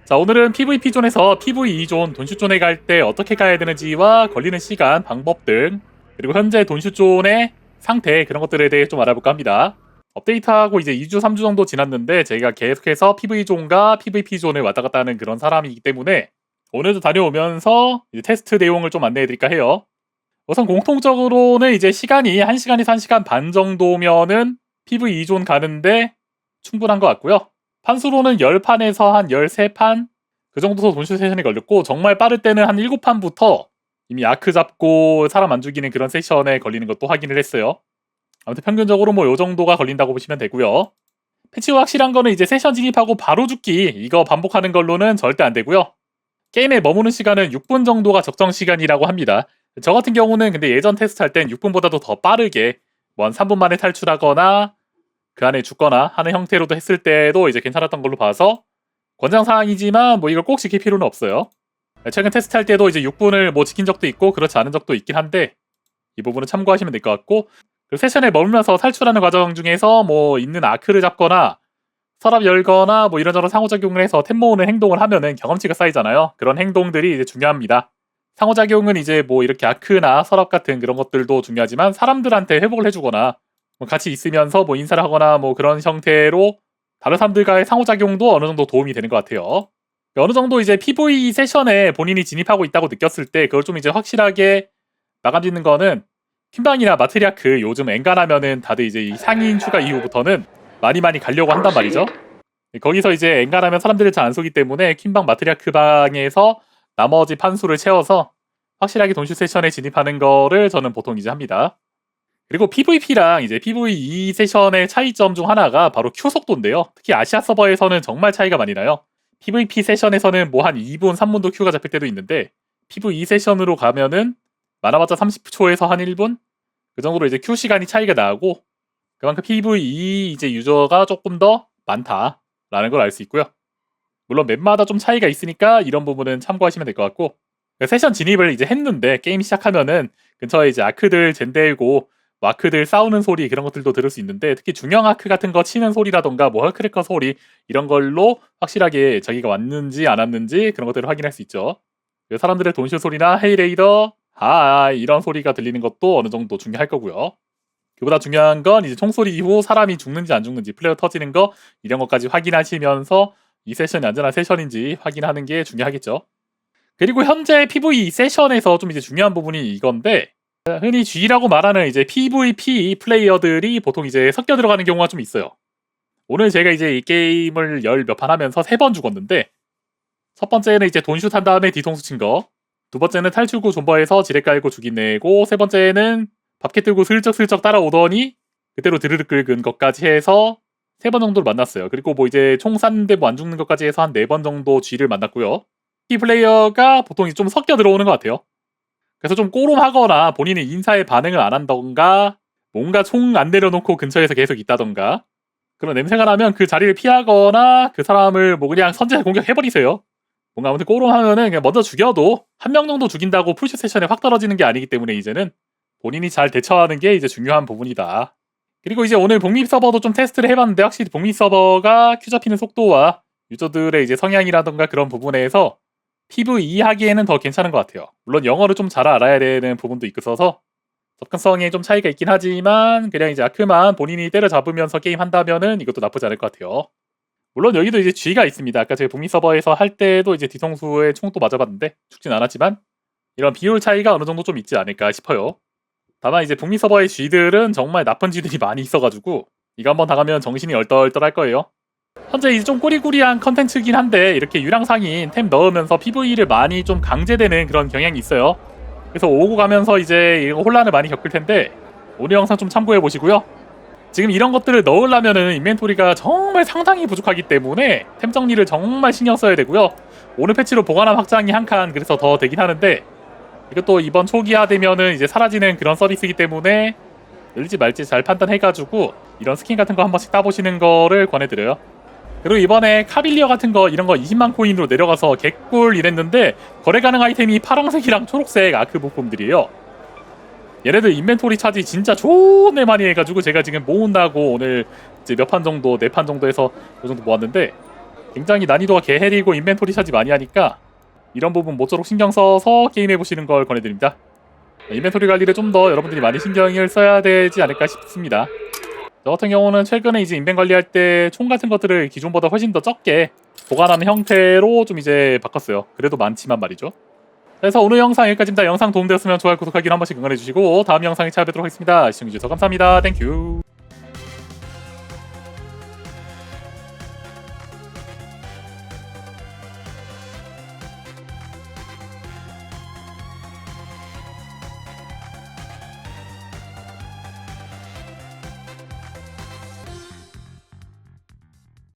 자, 오늘은 PVP존에서 PVE존 돈슛존에 갈 때 어떻게 가야 되는지와 걸리는 시간, 방법 등, 그리고 현재 돈슛존의 상태, 그런 것들에 대해 좀 알아볼까 합니다. 업데이트하고 이제 2주, 3주 정도 지났는데 제가 계속해서 PV존과 PVP존을 왔다 갔다 하는 그런 사람이기 때문에 오늘도 다녀오면서 이제 테스트 내용을 좀 안내해드릴까 해요. 우선 공통적으로는 이제 시간이 1시간에서 1시간 반 정도면은 PVE존 가는데 충분한 것 같고요. 판수로는 10판에서 한 13판 그 정도 돈슛 세션이 걸렸고, 정말 빠를 때는 한 7판부터 이미 아크 잡고 사람 안 죽이는 그런 세션에 걸리는 것도 확인을 했어요. 아무튼 평균적으로 뭐 요 정도가 걸린다고 보시면 되고요. 패치 후 확실한 거는 이제 세션 진입하고 바로 죽기, 이거 반복하는 걸로는 절대 안 되고요. 게임에 머무는 시간은 6분 정도가 적정 시간이라고 합니다. 저 같은 경우는 근데 예전 테스트할 땐 6분보다도 더 빠르게 뭐 한 3분 만에 탈출하거나 그 안에 죽거나 하는 형태로도 했을 때도 이제 괜찮았던 걸로 봐서 권장사항이지만 뭐 이걸 꼭 지킬 필요는 없어요. 최근 테스트할 때도 이제 6분을 뭐 지킨 적도 있고 그렇지 않은 적도 있긴 한데 이 부분은 참고하시면 될 것 같고, 그 세션에 머물면서 탈출하는 과정 중에서 뭐 있는 아크를 잡거나 서랍 열거나 뭐 이런저런 상호작용을 해서 템 모으는 행동을 하면은 경험치가 쌓이잖아요. 그런 행동들이 이제 중요합니다. 상호작용은 이제 뭐 이렇게 아크나 서랍 같은 그런 것들도 중요하지만 사람들한테 회복을 해주거나 뭐 같이 있으면서 뭐 인사를 하거나 뭐 그런 형태로 다른 사람들과의 상호작용도 어느 정도 도움이 되는 것 같아요. 어느 정도 이제 PVE 세션에 본인이 진입하고 있다고 느꼈을 때 그걸 좀 이제 확실하게 마감짓는 거는 퀸방이나 마트리아크, 요즘 엔간하면은 다들 이제 이 상인 추가 이후부터는 많이 가려고 한단 말이죠. 거기서 이제 엔간하면 사람들을 잘 안 쏘기 때문에 퀸방 마트리아크 방에서 나머지 판수를 채워서 확실하게 돈슛 세션에 진입하는 거를 저는 보통 이제 합니다. 그리고 PVP랑 이제 PVE 세션의 차이점 중 하나가 바로 Q 속도인데요. 특히 아시아 서버에서는 정말 차이가 많이 나요. PVP 세션에서는 뭐 한 2분, 3분도 Q가 잡힐 때도 있는데 PVE 세션으로 가면은 많아봤자 30초에서 한 1분? 그 정도로 이제 Q 시간이 차이가 나고, 그만큼 PVE 이제 유저가 조금 더 많다라는 걸 알 수 있고요. 물론 맵마다 좀 차이가 있으니까 이런 부분은 참고하시면 될 것 같고, 세션 진입을 이제 했는데 게임 시작하면은 근처에 이제 아크들 젠데고 뭐 아크들 싸우는 소리 그런 것들도 들을 수 있는데, 특히 중형 아크 같은 거 치는 소리라던가 뭐 헐크래커 소리 이런 걸로 확실하게 자기가 왔는지 안 왔는지 그런 것들을 확인할 수 있죠. 사람들의 돈슛 소리나 헤이레이더 이런 소리가 들리는 것도 어느 정도 중요할 거고요. 그보다 중요한 건 이제 총소리 이후 사람이 죽는지 안 죽는지, 플레이어 터지는 거 이런 것까지 확인하시면서 이 세션이 안전한 세션인지 확인하는 게 중요하겠죠. 그리고 현재 PVE 세션에서 좀 이제 중요한 부분이 이건데, 흔히 G라고 말하는 이제 PVP 플레이어들이 보통 이제 섞여 들어가는 경우가 좀 있어요. 오늘 제가 이제 이 게임을 10몇 판 하면서 3번 죽었는데, 첫 번째는 이제 돈슛 한 다음에 뒤통수 친 거, 두 번째는 탈출구 존버에서 지뢰 깔고 죽인 애고, 세 번째는 밥켓 들고 슬쩍슬쩍 따라오더니 그대로 드르륵 긁은 것까지 해서 3번 정도를 만났어요. 그리고 뭐 이제 총 쐈는데 뭐 안 죽는 것까지 해서 한 4번 정도 G를 만났고요. 이 플레이어가 보통 좀 섞여 들어오는 것 같아요. 그래서 좀 꼬름하거나 본인의 인사에 반응을 안 한던가, 뭔가 총 안 내려놓고 근처에서 계속 있다던가, 그런 냄새가 나면 그 자리를 피하거나 그 사람을 뭐 그냥 선제 공격해버리세요. 뭔가 아무튼 꼬름하면은 그냥 먼저 죽여도 한 명 정도 죽인다고 풀슛 세션에 확 떨어지는 게 아니기 때문에 이제는 본인이 잘 대처하는 게 이제 중요한 부분이다. 그리고 이제 오늘 북미 서버도 좀 테스트를 해봤는데, 확실히 북미 서버가 큐 잡히는 속도와 유저들의 이제 성향이라던가 그런 부분에서 PVE 하기에는 더 괜찮은 것 같아요. 물론 영어를 좀 잘 알아야 되는 부분도 있어서 접근성에 좀 차이가 있긴 하지만, 그냥 이제 아크만 본인이 때려잡으면서 게임 한다면은 이것도 나쁘지 않을 것 같아요. 물론 여기도 이제 G가 있습니다. 아까 제가 북미 서버에서 할 때도 이제 뒤통수에 총도 맞아봤는데 죽진 않았지만 이런 비율 차이가 어느 정도 좀 있지 않을까 싶어요. 다만 이제 북미 서버의 G들은 정말 나쁜 G들이 많이 있어가지고 이거 한번 당하면 정신이 얼떨떨할 거예요. 현재 이제 좀 꾸리꾸리한 컨텐츠긴 한데 이렇게 유량상인 템 넣으면서 PVE를 많이 좀 강제되는 그런 경향이 있어요. 그래서 오고 가면서 이제 혼란을 많이 겪을 텐데 오늘 영상 좀 참고해 보시고요. 지금 이런 것들을 넣으려면은 인벤토리가 정말 상당히 부족하기 때문에 템 정리를 정말 신경 써야 되고요. 오늘 패치로 보관함 확장이 한 칸 그래서 더 되긴 하는데, 이것도 이번 초기화 되면은 이제 사라지는 그런 서비스이기 때문에 늘지 말지 잘 판단해가지고 이런 스킨 같은 거 한 번씩 따보시는 거를 권해드려요. 그리고 이번에 카빌리어 같은 거 이런 거 20만 코인으로 내려가서 개꿀 이랬는데, 거래 가능 아이템이 파란색이랑 초록색 아크 부품들이에요. 얘네들 인벤토리 차지 진짜 존내 많이 해가지고 제가 지금 모은다고 오늘 이제 몇 판 정도, 4판 정도 해서 그 정도 모았는데, 굉장히 난이도가 개헬이고 인벤토리 차지 많이 하니까 이런 부분 모쪼록 신경 써서 게임해보시는 걸 권해드립니다. 인벤토리 관리를 좀 더 여러분들이 많이 신경을 써야 되지 않을까 싶습니다. 저 같은 경우는 최근에 이제 인벤 관리할 때 총 같은 것들을 기존보다 훨씬 더 적게 보관하는 형태로 좀 이제 바꿨어요. 그래도 많지만 말이죠. 그래서 오늘 영상 여기까지입니다. 영상 도움되었으면 좋아요, 구독하기를 한 번씩 응원해주시고 다음 영상에 찾아뵙도록 하겠습니다. 시청해주셔서 감사합니다. 땡큐.